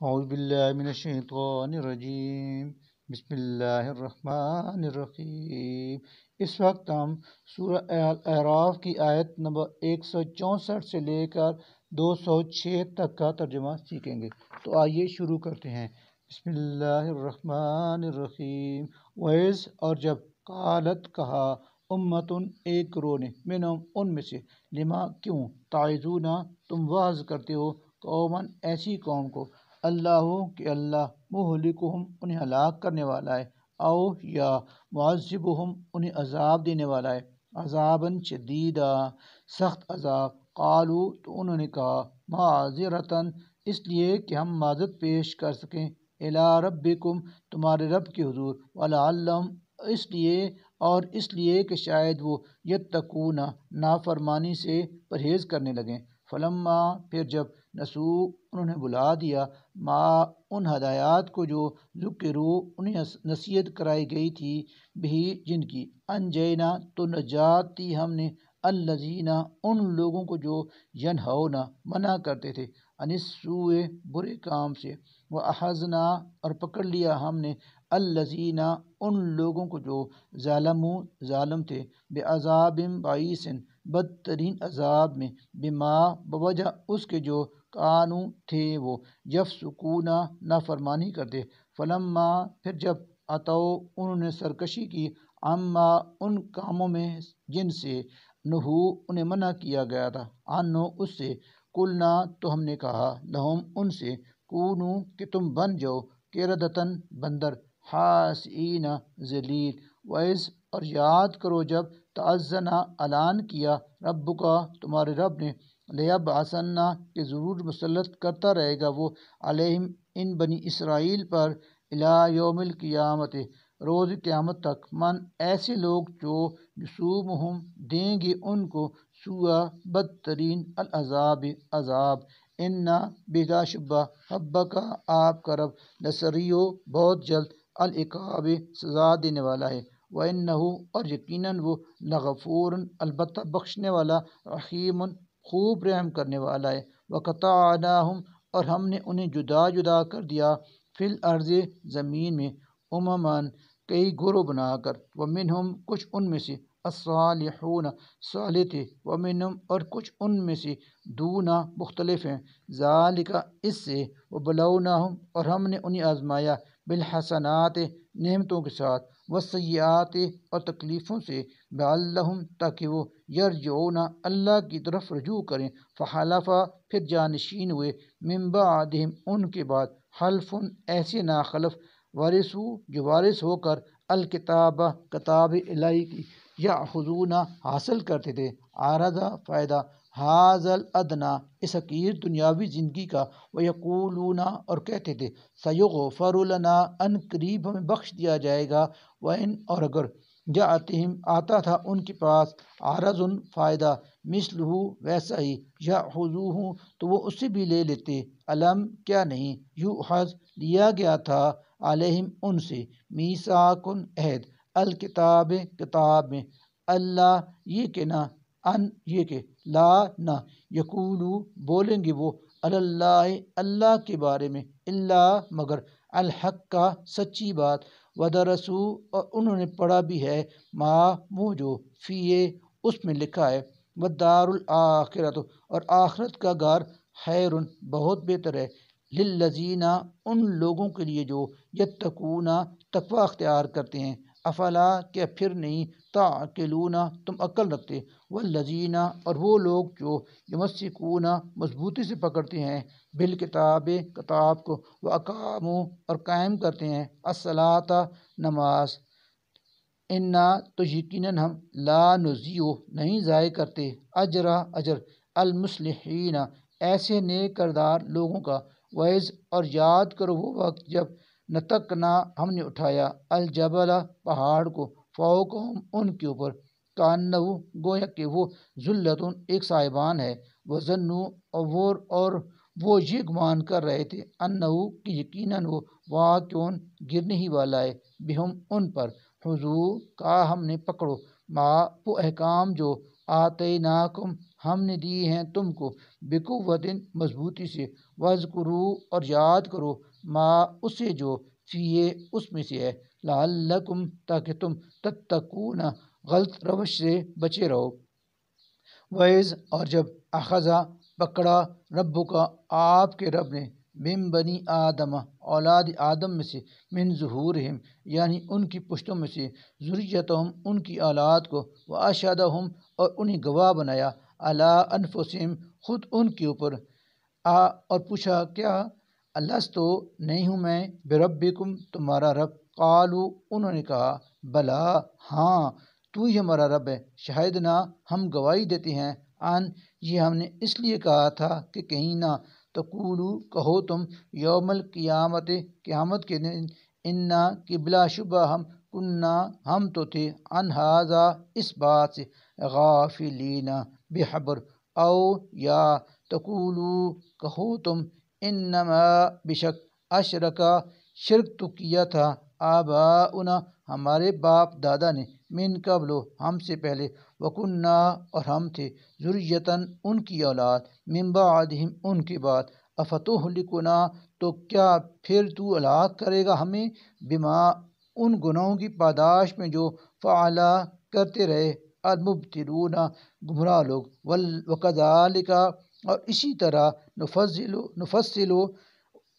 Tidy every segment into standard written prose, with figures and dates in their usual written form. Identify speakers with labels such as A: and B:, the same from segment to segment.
A: اعوذ باللہ من الشیطان الرجیم بسم اللہ الرحمن الرحیم۔ اس وقت ہم سورہ اعراف کی آیت نمبر 164 سے لے کر 206 تک کا ترجمہ سیکھیں گے، تو آئیے شروع کرتے ہیں۔ بسم اللہ الرحمن الرحیم۔ وَإِذْ اور جب قالت کہا امتن ایک گروہ نے منہم ان میں سے لما کیوں تعظون تم وعظ کرتے ہو قوماً ایسی قوم کو اللہ کہ اللہ مہلکہم انہیں ہلاک کرنے والا ہے او یا معذبہم انہیں عذاب دینے والا ہے عذاباً شدیدا سخت عذاب۔ قالو تو انہوں نے کہا معذرتاً اس لیے کہ ہم معذرت پیش کر سکیں الی ربکم تمہارے رب کے حضور ولعلہم اس لیے کہ شاید وہ یتقون نافرمانی سے پرہیز کرنے لگیں۔ فلما پھر جب نسو انہوں نے بلا دیا ما ان ہدایات کو جو ذکروا انہیں نصیحت کرائی گئی تھی بھی جن کی انجینا تو نجات دی ہم نے الذین ان لوگوں کو جو ینہونا منع کرتے تھے عن السوء برے کام سے واخذنا اور پکڑ لیا ہم نے الذین ان لوگوں کو جو ظالم تھے بعذاب بائیس بدترین عذاب میں بما بوجہ اس کے جو کانو تھے وہ یفسقون نافرمانی کرتے۔ فلما پھر جب اتو انہوں نے سرکشی کی عما ان کاموں میں جن سے نہو انہیں منع کیا گیا تھا عنو اس سے قلنا تو ہم نے کہا لہم ان سے کونو کہ تم بن جاؤ قردۃً بندر خاسئین ذلیل۔ وَإِذْ اور یاد کرو جب تعزن اعلان کیا ربک تمہارے رب نے لیبعثن کہ ضرور مسلط کرتا رہے گا وہ علیہم ان بنی اسرائیل پر الی یوم القیامت روز قیامت تک من ایسے لوگ جو یصومہم دیں گے ان کو سوء بدترین العذاب عذاب ان بلا شبہ ربک آپ کا رب لسریع بہت جلد العقاب سزا دینے والا ہے وَإِنَّهُ اور یقیناً وہ لغفور البتہ بخشنے والا رحیم خوب رحم کرنے والا ہے۔ وَقَطَعْنَاهُمْ اور ہم نے انہیں جدا جدا کر دیا فی الارض زمین میں امماً کئی گروہ بنا کر ومنہم کچھ ان میں سے الصالحون صالح تھے ومنہم اور کچھ ان میں سے دونا مختلف ہیں ذالک اس سے وبلوناہم اور ہم نے انہیں آزمایا بالحسنات نعمتوں کے ساتھ والسیئات اور تکلیفوں سے لعلہم تاکہ وہ یرجعون اللہ کی طرف رجوع کریں فحلف پھر جانشین ہوئے من بعدہم ان کے بعد حلف ایسے ناخلف ورثو جو وارث ہو کر الکتاب کتاب الہی کی یاخذون حاصل کرتے تھے عرض فائدہ حاذا الادنی اس حقیر دنیاوی زندگی کا ویقولون اور کہتے تھے سیغفر لنا ان قریب ہمیں بخش دیا جائے گا وان اور اگر جاءتہم آتا تھا ان کے پاس عرض فائدہ مثلہ ویسا ہی یاخذوہ تو وہ اسے بھی لے لیتے علم کیا نہیں یؤخذ لیا گیا تھا علیہم ان سے میثاق عہد الکتاب کتاب میں اللہ یہ کہ نہ ان یہ کہ لا نہ یقولو بولیں گے وہ اللہ اللہ کے بارے میں اللہ مگر الحق کا سچی بات ودرسو اور انہوں نے پڑھا بھی ہے ما وہ جو فیے اس میں لکھا ہے والدار الآخرۃ اور آخرت کا گھر خیر بہت بہتر ہے للذین ان لوگوں کے لیے جو یتقون تقوی اختیار کرتے ہیں افلا کیا پھر نہیں تعقلون تم عقل رکھتے والذین اور وہ لوگ جو یمسکون مضبوطی سے پکڑتے ہیں بالکتاب کتاب کو واقاموا اور قائم کرتے ہیں الصلاۃ نماز انا تو یقیناً ہم لا نضیع نہیں ضائع کرتے اجر المصلحین ایسے نیک کردار لوگوں کا وعظ اور یاد کرو وہ وقت جب نتقنا ہم نے اٹھایا الجبل پہاڑ کو فوقہم ان کے اوپر کانہو گویا کہ وہ ذلۃ ایک سائبان ہے وظنوا اور وہ یہ گمان کر رہے تھے انہو کہ یقیناً وہ واقع گرنے ہی والا ہے بہم ان پر حضور کہا ہم نے پکڑو ما وہ احکام جو آتیناکم ہم نے دی ہیں تم کو بقوت مضبوطی سے، وذکرو اور یاد کرو ما اسے جو فیے اس میں سے ہے، لعلکم تاکہ تم تتقون غلط روش سے بچے رہو۔ وَإِذْ اور جب اخذا پکڑا ربو کا آپ کے رب نے من بنی آدم اولاد آدم میں سے، من ظہورہم یعنی ان کی پشتوں میں سے، ذریتہم ان کی اولاد کو، واشہدہم اور انہیں گواہ بنایا، علی انفسہم خود ان کے اوپر، اور پوچھا کیا الستو نہیں ہوں میں بربکم تمہارا رب، قالو انہوں نے کہا بلا ہاں تو ہی ہمارا رب ہے، شہدنا ہم گواہی دیتے ہیں، ان یہ ہم نے اس لیے کہا تھا کہ کہیں نہ تقولو کہو تم یوم القیامت قیامت کے دن، انا کہ بلا شبہ ہم تو تھے عن ھذا اس بات سے، غافلین بے خبر، او یا تقولو کہو تم انما بشک اشرکا شرک تو کیا تھا آباؤنا ہمارے باپ دادا نے، من قبل ہم سے پہلے، وکننا اور ہم تھے، ذریتاً ان کی اولاد، من بعدہم ان کے بعد، افتہلکنا تو کیا پھر تو ہلاک کرے گا ہمیں، بما ان گناہوں کی پاداش میں جو فعلا کرتے رہے المبتلون گمراہ لوگ، وکذالک اور اسی طرح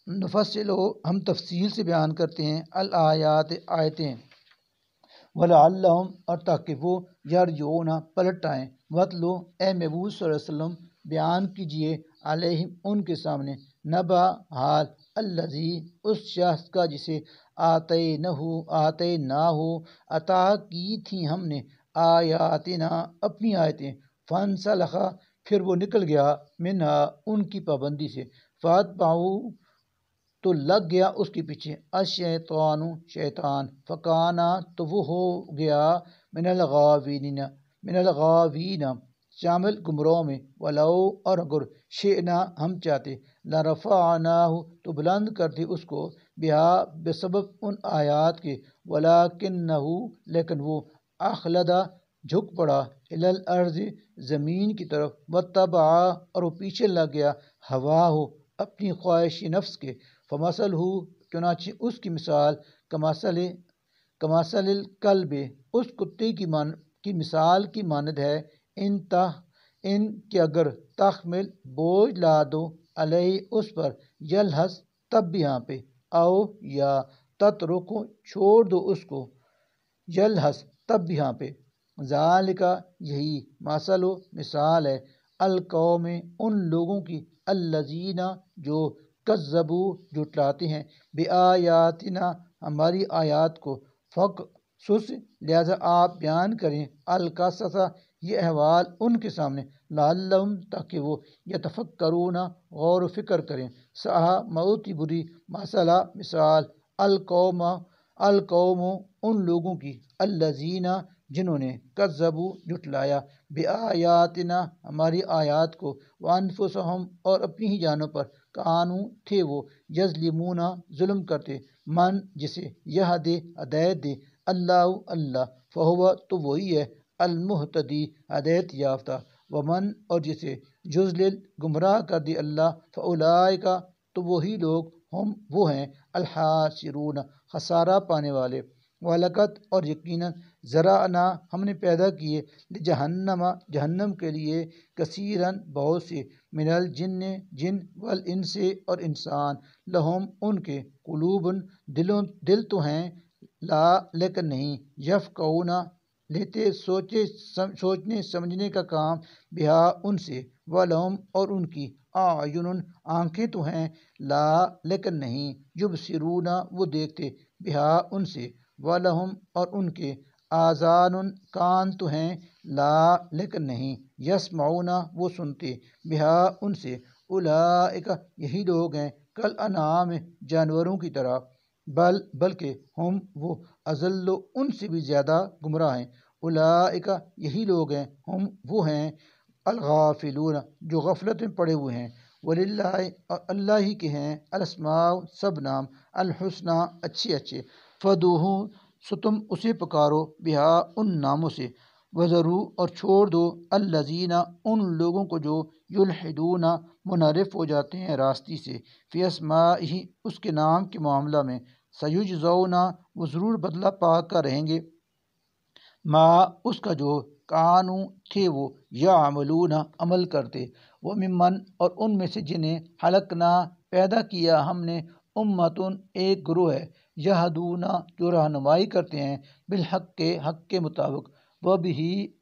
A: نفصل ہم تفصیل سے بیان کرتے ہیں الآیات آیتیں، وَلَعَلَّهُمْ اور تاکہ وہ یرجعون پلٹ آئیں، وَاتْلُ اے محبوب صلی اللہ علیہ وسلم بیان کیجئے علیہم ان کے سامنے، نبا حال الذی اس شخص کا جسے آتیناہ عطا کی تھیں ہم نے آیاتنا اپنی آیتیں، فانسلخ پھر وہ نکل گیا منہا ان کی پابندی سے، فاتبعوا تو لگ گیا اس کے پیچھے، الشیطان شیطان، فکانا تو وہ ہو گیا من الغاوین شامل گمراہوں میں، ولو اور اگر شئنا ہم چاہتے، لرفعناہ تو بلند کرتے اس کو، بہا بسبب ان آیات کے، ولکنہ لیکن وہ اخلدا جھک پڑا، الی الارض زمین کی طرف، واتبع اور وہ پیچھے لگ گیا، ہواہ اپنی خواہش نفس کے، فمثلہ چنانچہ اس کی مثال کمثل الکلب اس کتے کی مثال کی مانند ہے، ان کہ اگر تحمل بوجھ لا دو علیہ اس پر، یلہث تب بھی یہاں پہ، او یا تترکو چھوڑ دو اس کو، یلہث تب بھی یہاں پہ، ذالک یہی مثل و مثال ہے، القوم ان لوگوں کی، الذین جو کذبوا جھٹلاتے ہیں، بآیاتنا ہماری آیات کو، فقصص لہذا آپ بیان کریں، القصص یہ احوال ان کے سامنے، لعلہم تاکہ وہ یتفکرون غور و فکر کریں، سہا بہت ہی بری مسئلہ مثال، القوم ان لوگوں کی، الذین جنہوں نے کذبوا جھٹلایا، بآیاتنا ہماری آیات کو، وانفسہم اور اپنی ہی جانوں پر، کانوا تھے وہ، یظلمون ظلم کرتے، من جسے یہدی ہدایت دے اللہ فہو تو وہی ہے، المہتدی ہدایت یافتہ، ومن اور جسے یضلل گمراہ کر دے اللہ، فاولئک تو وہی لوگ، ہم وہ ہیں، الخاسرون خسارہ پانے والے، وَلَقَدْ اور یقیناً ذرأنا ہم نے پیدا کیے، جہنم کے لیے، کثیراً بہت سے، من الجن جن، والانس اور انسان، لہم ان کے، قلوب دل تو ہیں، لا لیکن نہیں، یفقہون لیتے سوچنے سمجھنے کا کام، بہا ان سے، ولہم اور ان کی، اعین آنکھیں تو ہیں، لا لیکن نہیں، یبصرون وہ دیکھتے، بہا ان سے، ولہم اور ان کے، آذان کان تو ہیں، لا لیکن نہیں، یسمعون وہ سنتے، بہا ان سے، اولئک یہی لوگ ہیں، کل انعام جانوروں کی طرح، بلکہ ہم وہ اضل ان سے بھی زیادہ گمراہ ہیں، اولئک یہی لوگ ہیں، ہم وہ ہیں، الغافلون جو غفلت میں پڑے ہوئے ہیں، وللہ اور اللہ ہی کے ہیں، الاسماء سب نام، الحسنی اچھے اچھے، فادعوہ سو تم اسے پکارو، بہا ان ناموں سے، وذرو اور چھوڑ دو الذین ان لوگوں کو جو یلحدون منحرف ہو جاتے ہیں راستی سے فی اسمائہ اس کے نام کے معاملہ میں سیجزون وہ ضرور بدلہ پا کر رہیں گے ما اس کا جو کانو تھے وہ یعملون عمل کرتے وہ ممن اور ان میں سے جنہیں حلقنا پیدا کیا ہم نے امتن ایک گروہ ہے یہدون جو رہنمائی کرتے ہیں بالحق کے حق کے مطابق وہ بھی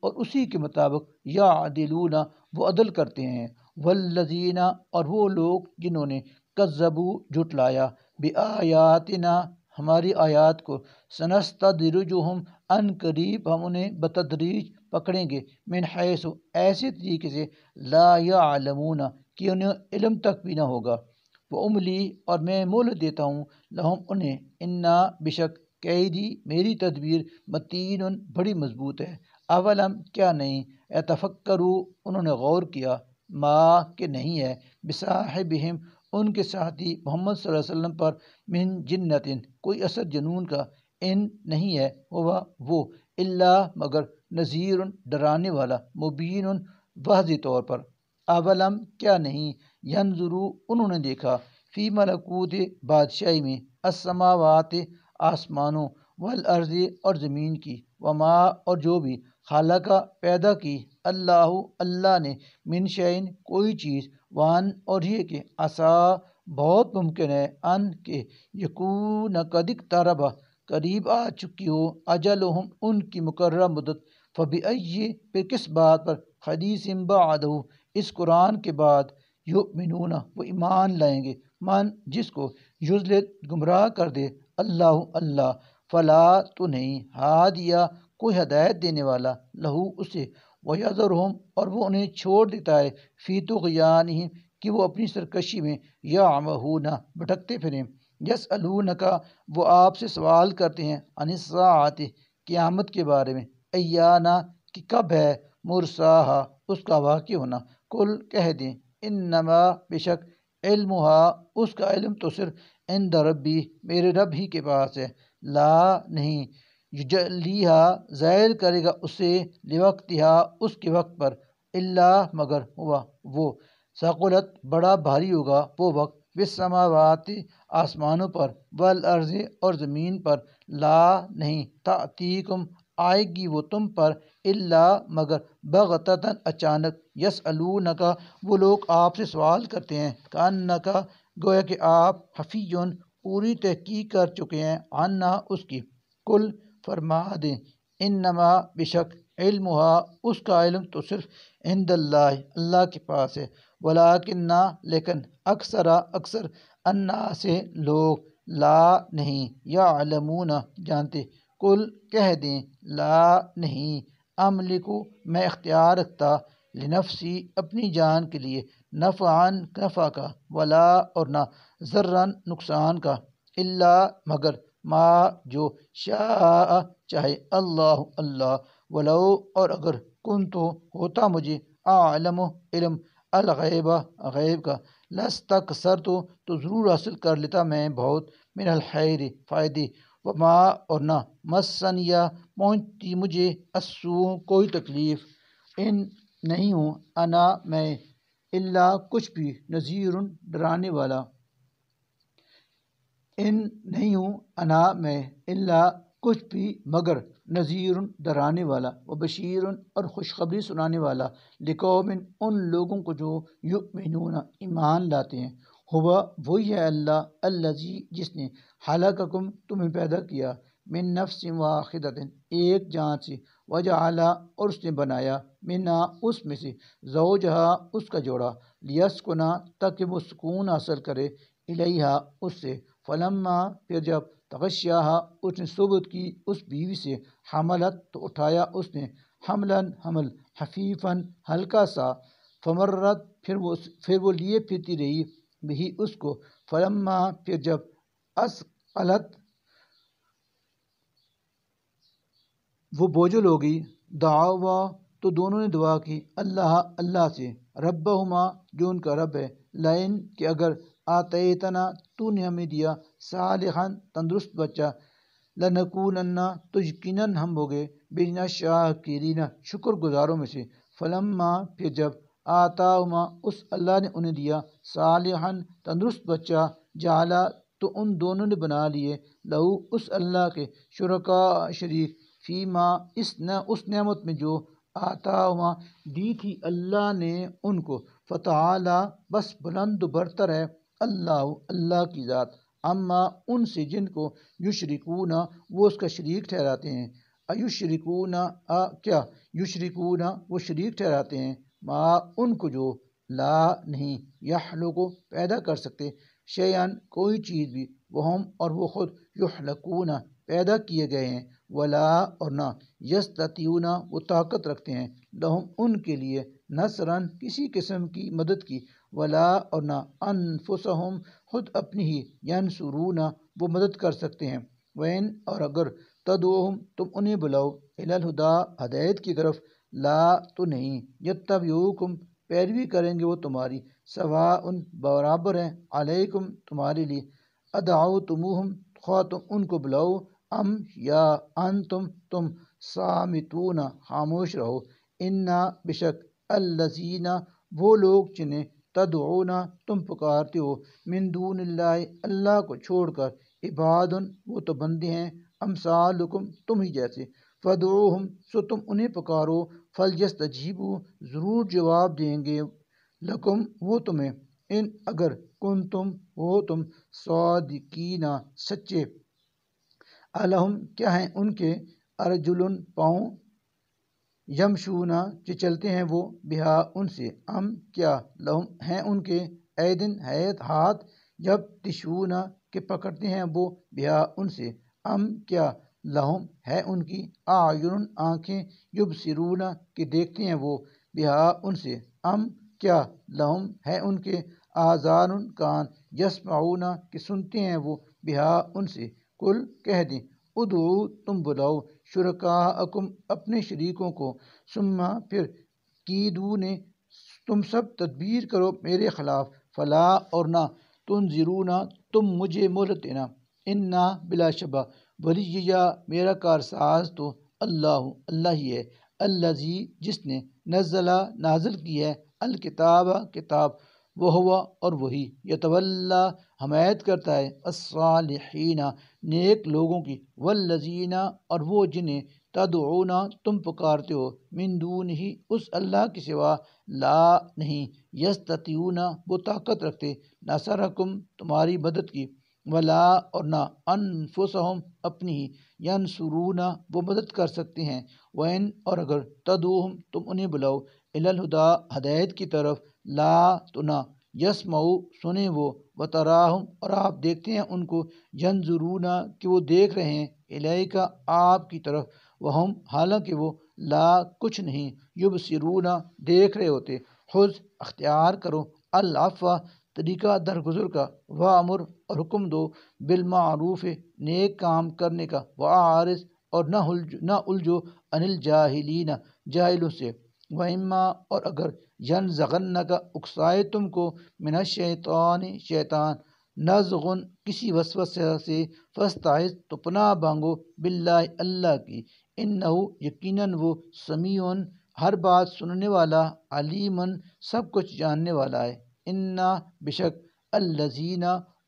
A: اور اسی کے مطابق یعدلون وہ عدل کرتے ہیں والذین اور وہ لوگ جنہوں نے کذبوا جھٹلایا بآیاتنا ہماری آیات کو سنستدرجہم ان قریب ہم انہیں بتدریج پکڑیں گے من حیث ایسے طریقے سے لا یعلمون کہ انہیں علم تک بھی نہ ہوگا وہ املی اور میں مہلت دیتا ہوں لہم انہیں انا بشک قیدی میری تدبیر متین بڑی مضبوط ہے اولم کیا نہیں اتفکروا انہوں نے غور کیا ما کہ نہیں ہے بصاحبہم ان کے ساتھی محمد صلی اللہ علیہ وسلم پر من جنتن کوئی اثر جنون کا ان نہیں ہے ہوا وہ اللہ مگر نذیر ڈرانے والا مبین واضح طور پر اولم کیا نہیں ینظرو انہوں نے دیکھا فی ملکوت بادشاہی میں السماوات آسمانوں والارض اور زمین کی وما اور جو بھی خالقہ پیدا کی اللہ نے من شعین کوئی چیز وان اور یہ کہ عسا بہت ممکن ہے ان کہ یکون قد اقترب قریب آ چکی ہو اجلہم ان کی مقررہ مدت فبأی پھر کس بات پر حدیث بعدہ اس قرآن کے بعد یؤمنون وہ ایمان لائیں گے من جس کو یضلل گمراہ کر دے اللہ فلا تو نہیں ہادیا کوئی ہدایت دینے والا لہو اسے ویذرہم اور وہ انہیں چھوڑ دیتا ہے فی طغیانہم کہ وہ اپنی سرکشی میں یعمہون بھٹکتے پھریں یسألونکا وہ آپ سے سوال کرتے ہیں عن الساعۃ قیامت کے بارے میں ایانا کہ کب ہے مرساہا اس کا واقع ہونا کل کہہ دیں انما بشک علمہا اس کا علم تو صرف عند ربی میرے رب ہی کے پاس ہے لا نہیں یجلیہا ظاہر کرے گا اسے لوقتہا اس کے وقت پر اللہ مگر ہوا وہ ثقلت بڑا بھاری ہوگا وہ وقت بالسماوات آسمانوں پر والارض اور زمین پر لا نہیں تأتیکم آئے گی وہ تم پر اللہ مگر بغتتاً اچانک یسألونکا وہ لوگ آپ سے سوال کرتے ہیں کأنکا گویا کہ آپ حفیٌ پوری تحقیق کر چکے ہیں عنا اس کی کل فرما دیں انما بشک علمہا اس کا علم تو صرف عند اللہ کے پاس ہے ولیکن لیکن اکثر الناس لوگ لا نہیں یعلمون جانتے کل کہہ دیں لا نہیں املکو میں اختیار رکھتا لنفسی اپنی جان کے لیے نفعاً نفع کا ولا اور نہ ضرراً نقصان کا اللہ مگر ما جو شاء چاہے اللہ ولو اور اگر کنتو ہوتا مجھے اعلم علم الغیب غیب کا لاستکثرت تو ضرور حاصل کر لیتا میں بہت من الخیر فائدے وما اور نہ مسنیا پہنچتی مجھے السوء کوئی تکلیف ان نہیں ہوں انا میں اللہ کچھ بھی نذیر ڈرانے والا ان نہیں ہوں انا میں اللہ کچھ بھی مگر نذیر ڈرانے والا و بشیر اور خوشخبری سنانے والا لقوم ان لوگوں کو جو یؤمنون ایمان لاتے ہیں ہوا وہی ہے اللہ الذی جس نے خلقکم تمہیں پیدا کیا من نفس واحدۃ ایک جان سے وجعل اور اس نے بنایا منہا اس میں سے زوجہا اس کا جوڑا لیسکنا تاکہ وہ سکون حاصل کرے الیہا اس سے فلما پھر جب تغشیہا اس نے صحبت کی اس بیوی سے حملت تو اٹھایا اس نے حمل خفیفاً ہلکا سا فمرت پھر وہ لیے پھرتی رہی بھی اس کو فلما پھر جب اسقلت وہ بوجھل ہو گئی دعوا تو دونوں نے دعا کی اللہ سے ربہما جو ان کا رب ہے لئن کہ اگر آتیتنا تو نے ہمیں دیا صالحاً تندرست بچہ لنکونن تو یقیناً ہم ہوگے من الشاکرین شکر گزاروں میں سے، فلما پھر جب آتاہما اس اللہ نے انہیں دیا صالحا تندرست بچہ، جعلا تو ان دونوں نے بنا لیے لہو اس اللہ کے شرکا شریک فیما اس نعمت میں جو آتاہما دی تھی اللہ نے ان کو، فتعالی بس بلند و برتر ہے اللہ کی ذات، اما ان سے جن کو یشرکون وہ اس کا شریک ٹھہراتے ہیں، ایشرکون کیا یشرکون وہ شریک ٹھہراتے ہیں، ما ان کو جو لا نہیں یخلق پیدا کر سکتے، شیئن کوئی چیز بھی، وہم اور وہ خود یخلقون پیدا کیے گئے ہیں، ولا اور نہ یستطیعون وہ طاقت رکھتے ہیں، لہم ان کے لیے نصرن کسی قسم کی مدد کی، ولا اور نہ انفسہم خود اپنی ہی ینصرون وہ مدد کر سکتے ہیں، وین اور اگر تدعوہم تم انہیں بلاؤ الی الہدی ہدایت کی طرف، لا تو نہیں یتبعوکم پیروی کریں گے وہ تمہاری، سواء برابر ہیں علیکم تمہارے لیے، ادعوتموہم خواہ تم ان کو بلاؤ، ام یا انتم تم صامتون خاموش رہو، انا بشک الذین وہ لوگ جنہیں تدعون تم پکارتے ہو، من دون اللہ اللہ کو چھوڑ کر، عباد وہ تو بندے ہیں، امثالکم تم ہی جیسے، فدعوہم سو تم انہیں پکارو، فلیستجیبوا ضرور جواب دیں گے، لکم وہ تمہیں، ان اگر کنتم ہو تم صادقین سچے، الہم کیا ہیں ان کے، ارجلن پاؤں، یمشون جو چلتے ہیں وہ، بہا ان سے، ام کیا لہم ہیں ان کے، ایدن ہاتھ، جب تشون کہ پکڑتے ہیں وہ، بہا ان سے، ام کیا لہم ہے ان کی، اعین آنکھیں، یبصرون کہ دیکھتے ہیں وہ، بہا ان سے، ام کیا لہم ہے ان کے، آذان کان، یسمعون کہ سنتے ہیں وہ، بہا ان سے، کل کہہ دیں، ادعو تم بلاؤ، شرکاءکم اپنے شریکوں کو، ثم پھر کیدون تم سب تدبیر کرو میرے خلاف، فلا اور نہ تنظرون تم مجھے مہلت دینا، انا بلا شبہ ولییا میرا کارساز تو اللہ ہی ہے، الذی جس نے نازل کی ہے الکتاب کتاب، وہ اور وہی یتولا حمایت کرتا ہے الصالحین نیک لوگوں کی، والذین اور وہ جنہیں تدعون تم پکارتے ہو، من دون ہی اس اللہ کے سوا، لا نہیں یستطیعون وہ طاقت رکھتے، نصرکم تمہاری مدد کی، ولا اور نہ انفسہم اپنی ہی، ینصرون وہ مدد کر سکتے ہیں، وین اور اگر تدعوہم تم انہیں بلاؤ الی الہدی ہدایت کی طرف، لا تو نہ یسمعوا سنیں وہ، وتراہم اور آپ دیکھتے ہیں ان کو، ینظرون کہ وہ دیکھ رہے ہیں، الیک آپ کی طرف، وہم حالانکہ وہ لا کچھ نہیں، یبصرون دیکھ رہے ہوتے، خذ اختیار کرو، العفو طریقہ درگزر کا، وامر اور حکم دو، بالمعروف نیک کام کرنے کا، واعرض اور نہ الجھو عن الجاہلین جاہلوں سے، وَإِمَّا اور اگر يَنزَغَنَّكَ اکسائے تم کو، من الشیطان شیطان، نزغن کسی وسوسہ سے، فاستعذ تو پناہ مانگو، باللہ اللہ کی، انہ یقیناً وہ سمیع ہر بات سننے والا، علیم سب کچھ جاننے والا ہے، انا بشک الذین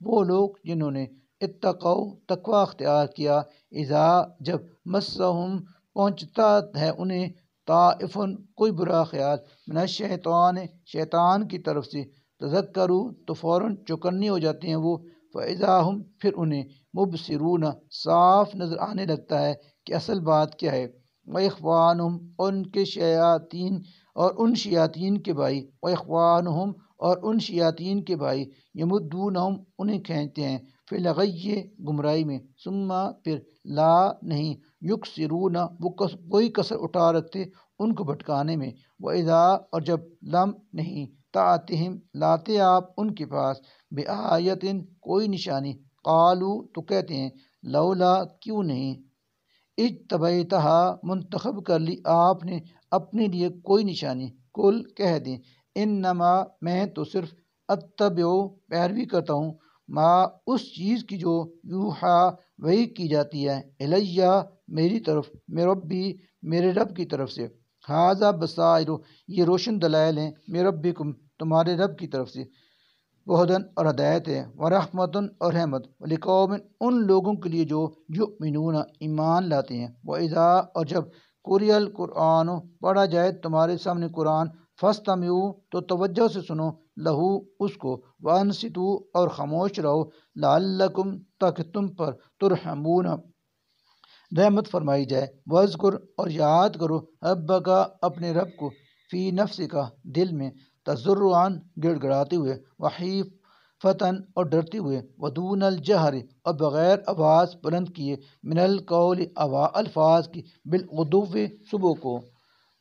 A: وہ لوگ جنہوں نے اتقوا تقوی اختیار کیا، اذا جب مسہم پہنچتا ہے انہیں، طائف کوئی برا خیال، من الشیطان شیطان کی طرف سے، تذکروا تو فوراً چوکنے ہو جاتے ہیں وہ، فاذا ہم پھر انہیں، مبصرون صاف نظر آنے لگتا ہے کہ اصل بات کیا ہے، واخوانہم ان کے شیاطین اور ان شیاطین کے بھائی، واخوانہم اور ان شیاطین کے بھائی، یمدونہم انہیں کھینچتے ہیں، فی الغی گمراہی میں، ثم پھر لا نہیں یقصرون وہ کوئی کسر اٹھا رکھتے ان کو بھٹکانے میں، وَإِذَا اور جب لم نہیں تأتہم لاتے آپ ان کے پاس، بآیت کوئی نشانی، قالوا تو کہتے ہیں، لولا کیوں نہیں، اجتبیتہا منتخب کر لی آپ نے اپنے لیے کوئی نشانی، کل کہہ دیں، انما میں تو صرف اتبع پیروی کرتا ہوں، ما اس چیز کی جو یوحا وحی کی جاتی ہے الیہ میری طرف میں ربی میرے رب کی طرف سے ھذا بصائر یہ روشن دلائل ہیں میں ربکم تمہارے رب کی طرف سے وہدن اور ہدایت ہے ورحمتن اور رحمت لقوم ان لوگوں کے لیے جو یؤمنون ایمان لاتے ہیں وَإِذَا اور جب قُرِئَ القرآن پڑھا جائے تمہارے سامنے قرآن فاستمعوا تو توجہ سے سنو لہو اس کو وانصتوا اور خاموش رہو لعلکم تاکہ تم پر ترحمون رحمت فرمائی جائے وذکر اور یاد کرو ربک اپنے رب کو فی نفسک دل میں تضرعاً گڑ گڑاتے ہوئے وخیفتاً اور ڈرتے ہوئے ودون الجہر اور بغیر آواز بلند کیے من القول الفاظ کی بالغدو صبح کو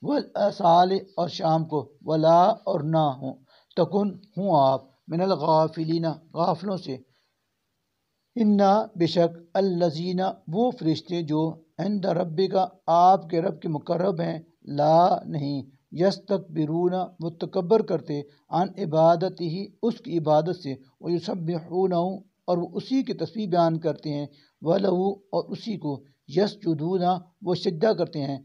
A: والآصال اور شام کو ولا اور نہ ہوں تکن ہوں آپ من الغافلین غافلوں سے انا بے شک الذین وہ فرشتے جو عند ربک آپ کے رب کے مقرب ہیں لا نہیں یستکبرون وہ تکبر کرتے عن عبادت ہی اس کی عبادت سے ویسبحونہ اور وہ اسی کی تسبیح بیان کرتے ہیں وَلَهُ اور اسی کو یسجدون وہ سجدہ کرتے ہیں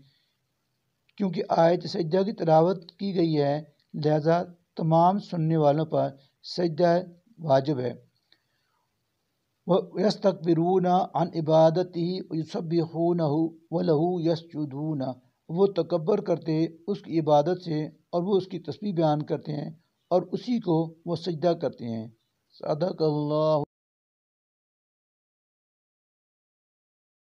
A: کیونکہ آیت سجدہ کی تلاوت کی گئی ہے لہذا تمام سننے والوں پر سجدہ واجب ہے وَيَسْتَكْبِرُونَ عَنْ عِبَادَتِهِ وَيُسَبِّحُونَهُ وَلَهُ يَسْجُدُونَ وہ تکبر کرتے اس کی عبادت سے اور وہ اس کی تسبیح بیان کرتے ہیں اور اسی کو وہ سجدہ کرتے ہیں صدق اللہ